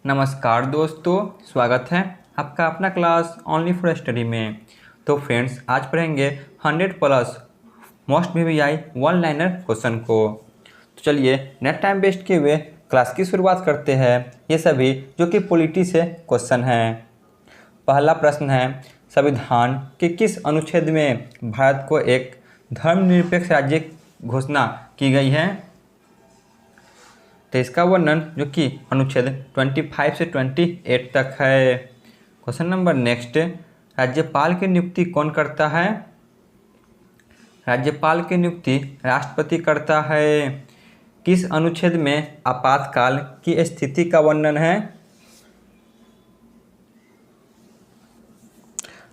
नमस्कार दोस्तों, स्वागत है आपका अपना क्लास ओनली फॉर स्टडी में। तो फ्रेंड्स, आज पढ़ेंगे 100 plus most VVI one liner question को। तो चलिए नेट टाइम वेस्ट किए हुए क्लास की शुरुआत करते हैं। ये सभी जो कि पॉलिटी से क्वेश्चन हैं। पहला प्रश्न है, संविधान के किस अनुच्छेद में भारत को एक धर्मनिरपेक्ष राज्य की घोषणा की गई है? तो इसका वर्णन जो कि अनुच्छेद 25 से 28 तक है। क्वेश्चन नंबर नेक्स्ट, राज्यपाल की नियुक्ति कौन करता है? राज्यपाल की नियुक्ति राष्ट्रपति करता है। किस अनुच्छेद में आपातकाल की स्थिति का वर्णन है?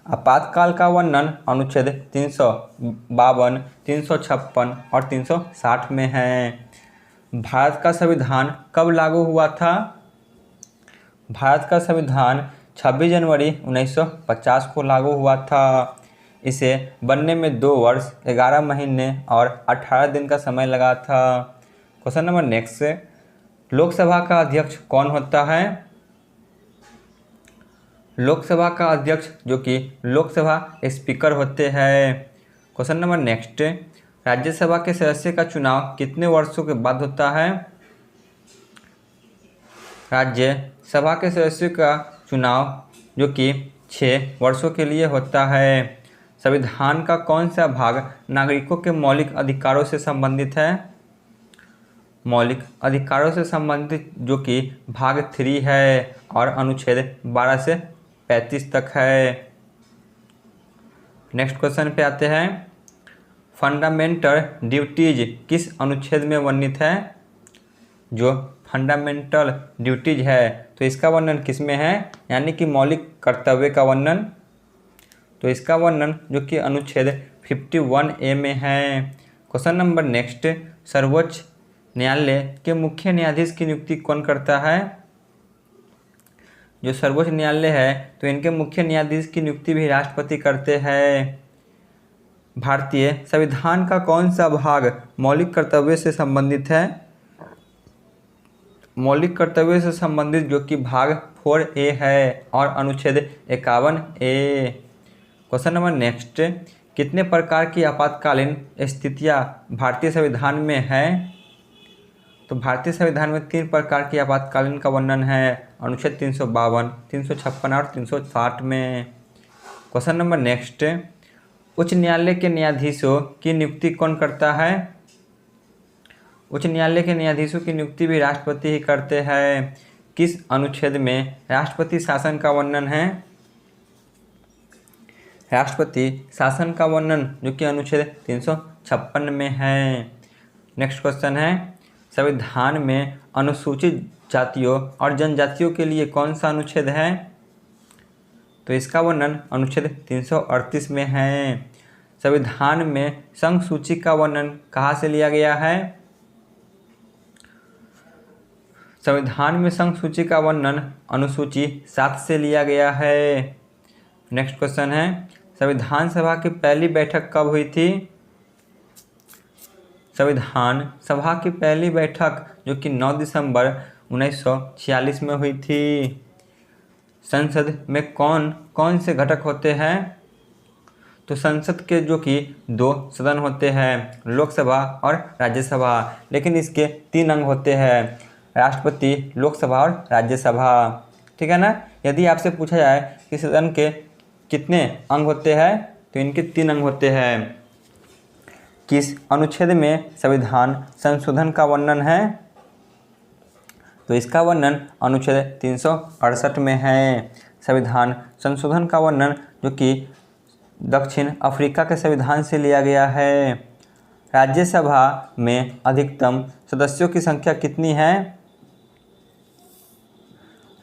आपातकाल का वर्णन अनुच्छेद 352, 356 और 360 में है। भारत का संविधान कब लागू हुआ था? भारत का संविधान 26 जनवरी 1950 को लागू हुआ था। इसे बनने में 2 वर्ष 11 महीने और 18 दिन का समय लगा था। क्वेश्चन नंबर नेक्स्ट, लोकसभा का अध्यक्ष कौन होता है? लोकसभा का अध्यक्ष जो कि लोकसभा स्पीकर होते हैं। क्वेश्चन नंबर नेक्स्ट, राज्यसभा के सदस्य का चुनाव कितने वर्षों के बाद होता है? राज्यसभा के सदस्यों का चुनाव जो कि 6 वर्षों के लिए होता है। संविधान का कौन सा भाग नागरिकों के मौलिक अधिकारों से संबंधित है? मौलिक अधिकारों से संबंधित जो कि भाग 3 है और अनुच्छेद 12 से 35 तक है। नेक्स्ट क्वेश्चन पे आते हैं, फंडामेंटल ड्यूटीज किस अनुच्छेद में वर्णित है? जो फंडामेंटल ड्यूटीज है तो इसका वर्णन किस में है, यानी कि मौलिक कर्तव्य का वर्णन। तो इसका वर्णन जो कि अनुच्छेद 51A में है। क्वेश्चन नंबर नेक्स्ट, सर्वोच्च न्यायालय के मुख्य न्यायाधीश की नियुक्ति कौन करता है? जो सर्वोच्च न्यायालय है तो इनके मुख्य न्यायाधीश की नियुक्ति भी राष्ट्रपति करते हैं। भारतीय संविधान का कौन सा भाग मौलिक कर्तव्य से संबंधित है? मौलिक कर्तव्य से संबंधित जो कि भाग 4A है और अनुच्छेद 51A। क्वेश्चन नंबर नेक्स्ट, कितने प्रकार की आपातकालीन स्थितियां भारतीय संविधान में है? तो भारतीय संविधान में 3 प्रकार की आपातकालीन का वर्णन है, अनुच्छेद 352, 356 और 360 में। क्वेश्चन नंबर नेक्स्ट, उच्च न्यायालय के न्यायाधीशों की नियुक्ति कौन करता है? उच्च न्यायालय के न्यायाधीशों की नियुक्ति भी राष्ट्रपति ही करते हैं। किस अनुच्छेद में राष्ट्रपति शासन का वर्णन है? राष्ट्रपति शासन का वर्णन जो कि अनुच्छेद 356 में है। नेक्स्ट क्वेश्चन है, संविधान में अनुसूचित जातियों और जनजातियों के लिए कौन सा अनुच्छेद है? तो इसका वर्णन अनुच्छेद 338 में है। संविधान में संघ सूची का वर्णन कहाँ से लिया गया है? संविधान में संघ सूची का वर्णन अनुसूची 7 से लिया गया है। नेक्स्ट क्वेश्चन है, संविधान सभा की पहली बैठक कब हुई थी? संविधान सभा की पहली बैठक जो कि 9 दिसंबर 1946 में हुई थी। संसद में कौन कौन से घटक होते हैं? तो संसद के जो कि 2 सदन होते हैं, लोकसभा और राज्यसभा, लेकिन इसके 3 अंग होते हैं, राष्ट्रपति, लोकसभा और राज्यसभा। ठीक है ना। यदि आपसे पूछा जाए कि सदन के कितने अंग होते हैं तो इनके 3 अंग होते हैं। किस अनुच्छेद में संविधान संशोधन का वर्णन है? तो इसका वर्णन अनुच्छेद 368 में है। संविधान संशोधन का वर्णन जो कि दक्षिण अफ्रीका के संविधान से लिया गया है। राज्यसभा में अधिकतम सदस्यों की संख्या कितनी है?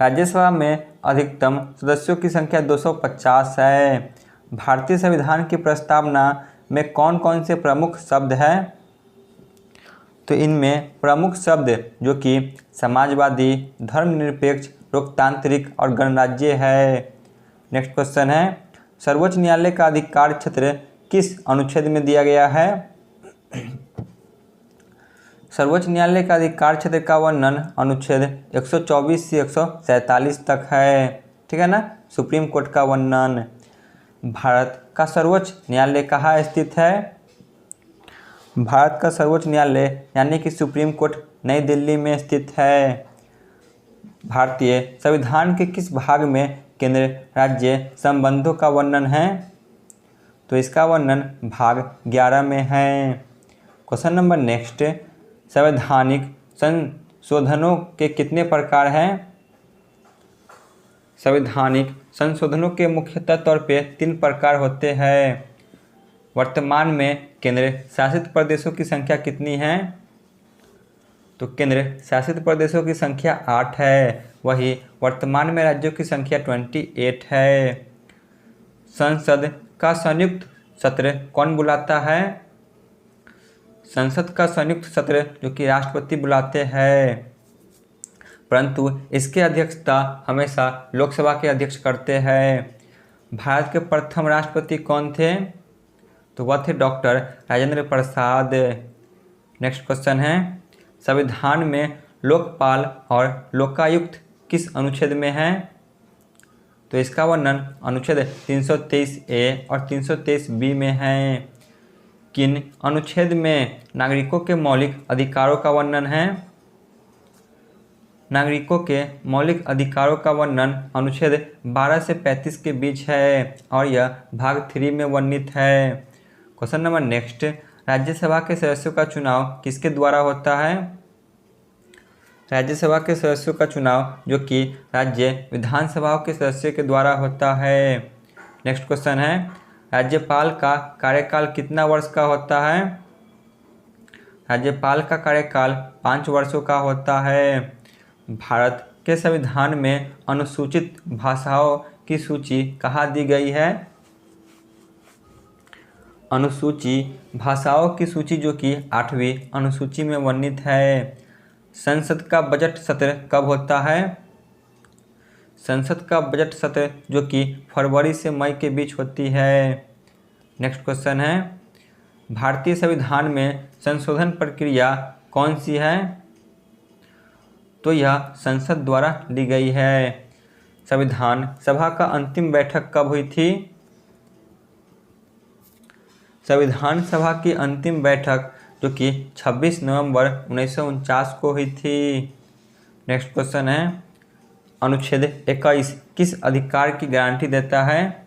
राज्यसभा में अधिकतम सदस्यों की संख्या 250 है। भारतीय संविधान की प्रस्तावना में कौन कौन से प्रमुख शब्द हैं? तो इनमें प्रमुख शब्द जो कि समाजवादी, धर्मनिरपेक्ष, लोकतांत्रिक और गणराज्य है। नेक्स्ट क्वेश्चन है, सर्वोच्च न्यायालय का अधिकार क्षेत्र किस अनुच्छेद में दिया गया है? सर्वोच्च न्यायालय का अधिकार क्षेत्र का वर्णन अनुच्छेद 124 से 147 तक है, ठीक है ना। सुप्रीम कोर्ट का वर्णन। भारत का सर्वोच्च न्यायालय कहाँ स्थित है? भारत का सर्वोच्च न्यायालय यानी कि सुप्रीम कोर्ट नई दिल्ली में स्थित है। भारतीय संविधान के किस भाग में केंद्र राज्य संबंधों का वर्णन है? तो इसका वर्णन भाग 11 में है। क्वेश्चन नंबर नेक्स्ट, संवैधानिक संशोधनों के कितने प्रकार हैं? संवैधानिक संशोधनों के मुख्यतः तौर पे 3 प्रकार होते हैं। वर्तमान में केंद्र शासित प्रदेशों की संख्या कितनी है? तो केंद्र शासित प्रदेशों की संख्या 8 है। वही वर्तमान में राज्यों की संख्या 28 है। संसद का संयुक्त सत्र कौन बुलाता है? संसद का संयुक्त सत्र जो कि राष्ट्रपति बुलाते हैं, परंतु इसकी अध्यक्षता हमेशा लोकसभा के अध्यक्ष करते हैं। भारत के प्रथम राष्ट्रपति कौन थे? तो वह थे doctor Rajendra Prasad. Next question है, संविधान में लोकपाल और लोकायुक्त किस अनुच्छेद में है? तो इसका वर्णन अनुच्छेद 323A और 323B में है। किन अनुच्छेद में नागरिकों के मौलिक अधिकारों का वर्णन है? नागरिकों के मौलिक अधिकारों का वर्णन अनुच्छेद 12 से 35 के बीच है और यह भाग 3 में वर्णित है। क्वेश्चन नंबर नेक्स्ट, राज्यसभा के सदस्यों का चुनाव किसके द्वारा होता है? राज्यसभा के सदस्यों का चुनाव जो कि राज्य विधानसभाओं के सदस्यों के द्वारा होता है। नेक्स्ट क्वेश्चन है, राज्यपाल का कार्यकाल कितना वर्ष का होता है? राज्यपाल का कार्यकाल 5 वर्षों का होता है। भारत के संविधान में अनुसूचित भाषाओं की सूची कहाँ दी गई है? अनुसूची भाषाओं की सूची जो कि 8वीं अनुसूची में वर्णित है। संसद का बजट सत्र कब होता है? संसद का बजट सत्र जो कि फरवरी से मई के बीच होती है। नेक्स्ट क्वेश्चन है, भारतीय संविधान में संशोधन प्रक्रिया कौन सी है? तो यह संसद द्वारा ली गई है। संविधान सभा का अंतिम बैठक कब हुई थी? संविधान सभा की अंतिम बैठक जो कि 26 नवंबर 1949 को हुई थी। नेक्स्ट क्वेश्चन है, अनुच्छेद 21 किस अधिकार की गारंटी देता है?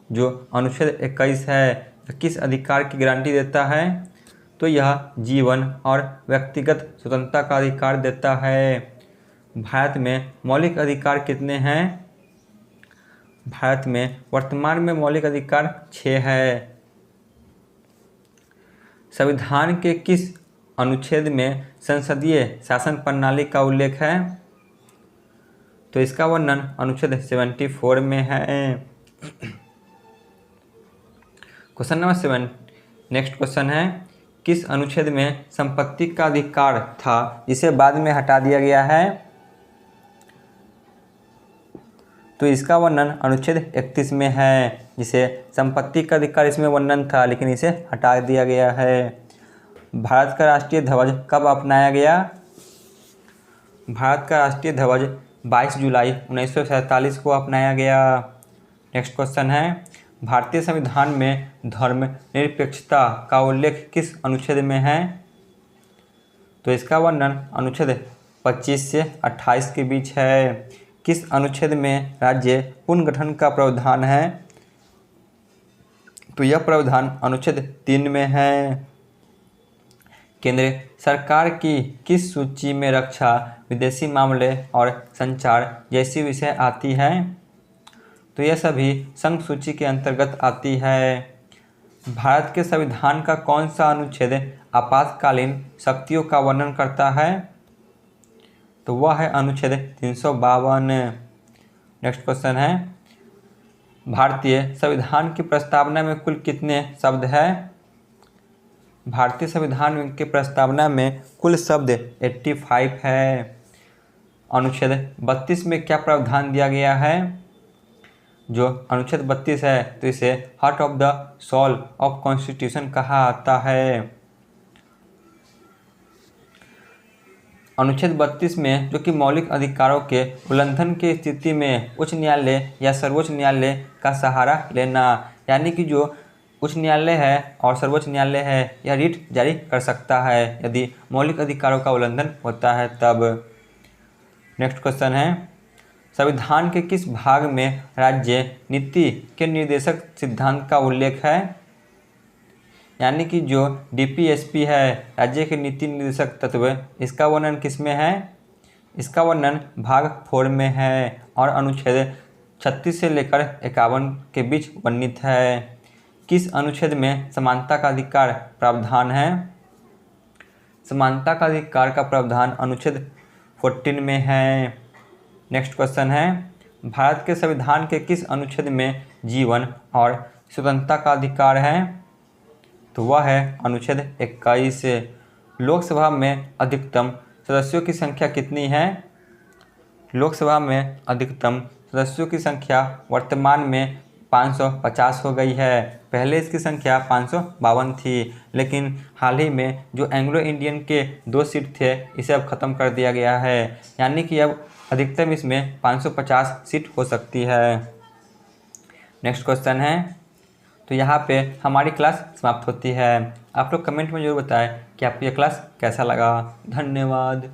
जो अनुच्छेद 21 है किस अधिकार की गारंटी देता है? तो यह जीवन और व्यक्तिगत स्वतंत्रता का अधिकार देता है। भारत में मौलिक अधिकार कितने हैं? भारत में वर्तमान में मौलिक अधिकार 6 है। संविधान के किस अनुच्छेद में संसदीय शासन प्रणाली का उल्लेख है? तो इसका वर्णन अनुच्छेद 74 में है। क्वेश्चन नंबर 7, नेक्स्ट क्वेश्चन है, किस अनुच्छेद में संपत्ति का अधिकार था जिसे बाद में हटा दिया गया है? तो इसका वर्णन अनुच्छेद 31 में है, जिसे संपत्ति का अधिकार इसमें वर्णन था लेकिन इसे हटा दिया गया है। भारत का राष्ट्रीय ध्वज कब अपनाया गया? भारत का राष्ट्रीय ध्वज 22 जुलाई 1947 को अपनाया गया। नेक्स्ट क्वेश्चन है, भारतीय संविधान में धर्मनिरपेक्षता का उल्लेख किस अनुच्छेद में है? तो इसका वर्णन अनुच्छेद 25 से 28 के बीच है। किस अनुच्छेद में राज्य पुनर्गठन का प्रावधान है? तो यह प्रावधान अनुच्छेद 3 में है। केंद्र सरकार की किस सूची में रक्षा, विदेशी मामले और संचार जैसी विषय आती है? तो यह सभी संघ सूची के अंतर्गत आती है। भारत के संविधान का कौन सा अनुच्छेद आपातकालीन शक्तियों का वर्णन करता है? तो वह है अनुच्छेद 352। नेक्स्ट क्वेश्चन है, भारतीय संविधान की प्रस्तावना में कुल कितने शब्द हैं? भारतीय संविधान की प्रस्तावना में कुल शब्द 85 है। अनुच्छेद 32 में क्या प्रावधान दिया गया है? जो अनुच्छेद 32 है तो इसे heart of the soul of constitution कहा आता है। अनुच्छेद 32 में जो कि मौलिक अधिकारों के उल्लंघन की स्थिति में उच्च न्यायालय या सर्वोच्च न्यायालय का सहारा लेना, यानी कि जो उच्च न्यायालय है और सर्वोच्च न्यायालय है यह रिट जारी कर सकता है यदि मौलिक अधिकारों का उल्लंघन होता है तब। नेक्स्ट क्वेश्चन है, संविधान के किस भाग में राज्य नीति के निर्देशक सिद्धांत का उल्लेख है? यानी कि जो डीपीएसपी है, राज्य के नीति निर्देशक तत्व, इसका वर्णन किस में है? इसका वर्णन भाग 4 में है और अनुच्छेद 36 से लेकर 51 के बीच वर्णित है। किस अनुच्छेद में समानता का अधिकार प्रावधान है? समानता का अधिकार का प्रावधान अनुच्छेद 14 में है। नेक्स्ट क्वेश्चन है, भारत के संविधान के किस अनुच्छेद में जीवन और स्वतंत्रता का अधिकार है? तो वह है अनुच्छेद 21। लोकसभा में अधिकतम सदस्यों की संख्या कितनी है? लोकसभा में अधिकतम सदस्यों की संख्या वर्तमान में 550 हो गई है। पहले इसकी संख्या 552 थी, लेकिन हाल ही में जो एंग्लो इंडियन के 2 सीट थे इसे अब ख़त्म कर दिया गया है, यानी कि अब अधिकतम इसमें 550 सीट हो सकती है। नेक्स्ट क्वेश्चन है, तो यहाँ पे हमारी क्लास समाप्त होती है। आप लोग कमेंट में जरूर बताएं कि आपको यह क्लास कैसा लगा। धन्यवाद।